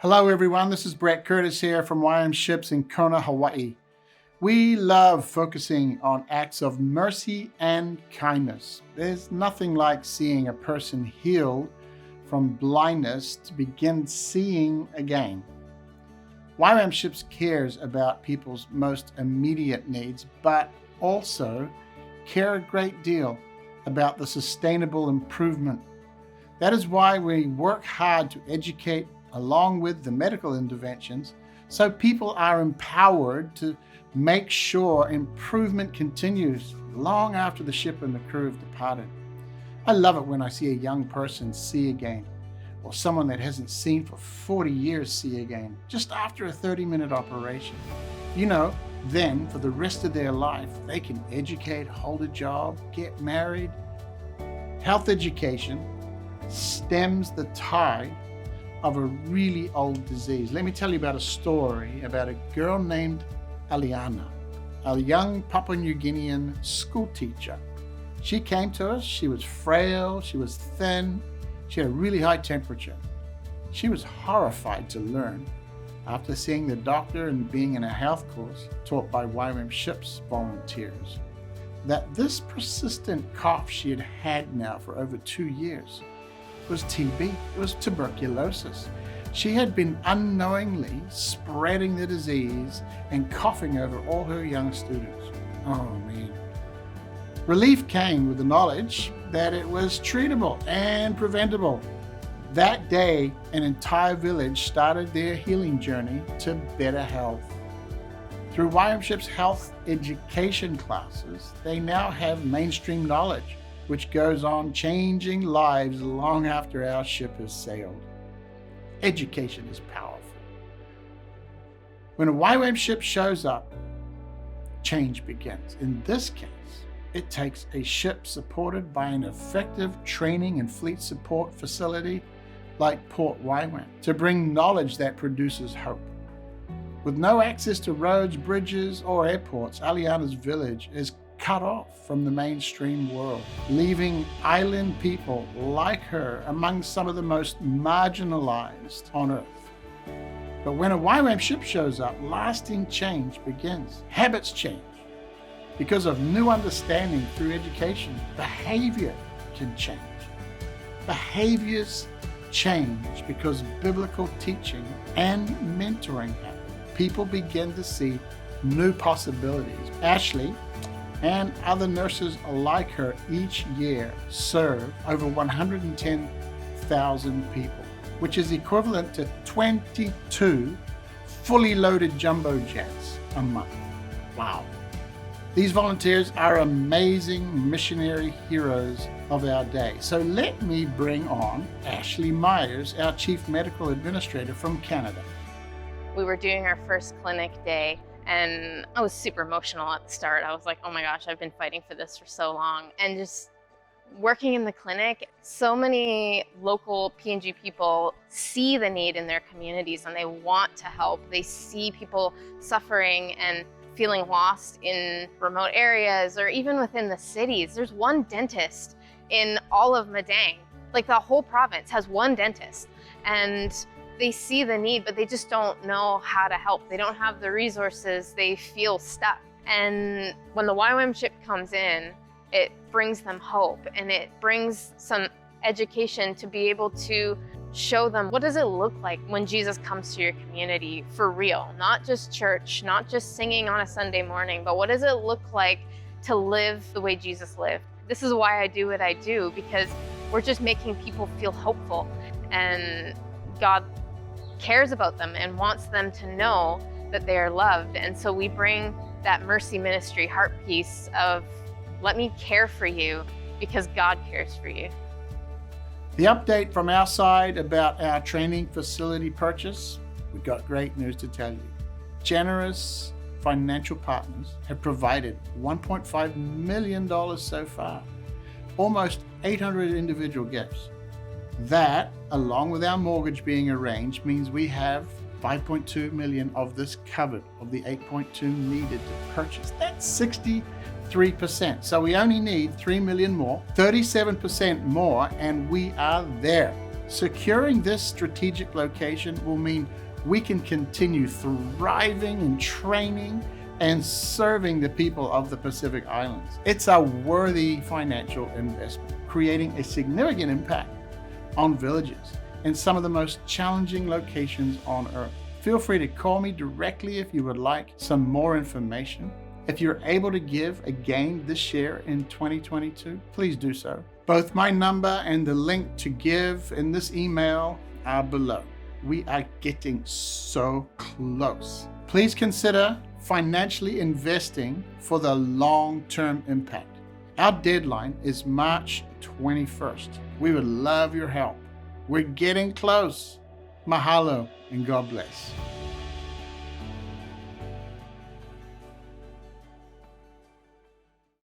Hello everyone, this is Brett Curtis here from YWAM Ships in Kona, Hawaii. We love focusing on acts of mercy and kindness. There's nothing like seeing a person healed from blindness to begin seeing again. YWAM Ships cares about people's most immediate needs, but also care a great deal about the sustainable improvement. That is why we work hard to educate along with the medical interventions, so people are empowered to make sure improvement continues long after the ship and the crew have departed. I love it when I see a young person see again, or someone that hasn't seen for 40 years see again, just after a 30-minute operation. Then for the rest of their life, they can educate, hold a job, get married. Health education stems the tide of a really old disease. Let me tell you about a story about a girl named Aliana, a young Papua New Guinean school teacher. She came to us, she was frail, she was thin, she had a really high temperature. She was horrified to learn, after seeing the doctor and being in a health course taught by YWAM Ships volunteers, that this persistent cough she had had now for over 2 years was TB, it was tuberculosis. She had been unknowingly spreading the disease and coughing over all her young students. Oh man. Relief came with the knowledge that it was treatable and preventable. That day, an entire village started their healing journey to better health. Through YWAM Ships health education classes, they now have mainstream knowledge, which goes on changing lives long after our ship has sailed. Education is powerful. When a YWAM ship shows up, change begins. In this case, it takes a ship supported by an effective training and fleet support facility like Port YWAM to bring knowledge that produces hope. With no access to roads, bridges, or airports, Aliana's village is cut off from the mainstream world, leaving island people like her among some of the most marginalized on Earth. But when a YWAM ship shows up, lasting change begins. Habits change. Because of new understanding through education, behavior can change. Behaviors change because biblical teaching and mentoring happen. People begin to see new possibilities. Ashley and other nurses like her each year serve over 110,000 people, which is equivalent to 22 fully loaded jumbo jets a month. Wow. These volunteers are amazing missionary heroes of our day. So let me bring on Ashley Myers, our Chief Medical Administrator from Canada. We were doing our first clinic day, and I was super emotional at the start. I was like, oh my gosh, I've been fighting for this for so long. And just working in the clinic, so many local PNG people see the need in their communities and they want to help. They see people suffering and feeling lost in remote areas or even within the cities. There's one dentist in all of Madang. Like the whole province has one dentist. And they see the need, but they just don't know how to help. They don't have the resources, they feel stuck. And when the YWAM ship comes in, it brings them hope and it brings some education to be able to show them what does it look like when Jesus comes to your community for real, not just church, not just singing on a Sunday morning, but what does it look like to live the way Jesus lived? This is why I do what I do, because we're just making people feel hopeful, and God cares about them and wants them to know that they are loved. And so we bring that mercy ministry heart piece of let me care for you because God cares for you. The update from our side about our training facility purchase, we've got great news to tell you. Generous financial partners have provided $1.5 million so far, almost 800 individual gifts. That, along with our mortgage being arranged, means we have 5.2 million of this covered, of the 8.2 needed to purchase. That's 63%. So we only need 3 million more, 37% more, and we are there. Securing this strategic location will mean we can continue thriving and training and serving the people of the Pacific Islands. It's a worthy financial investment, creating a significant impact on villages in some of the most challenging locations on Earth. Feel free to call me directly if you would like some more information. If you're able to give again this year in 2022, please do so. Both my number and the link to give in this email are below. We are getting so close. Please consider financially investing for the long-term impact. Our deadline is March 21st. We would love your help. We're getting close. Mahalo and God bless.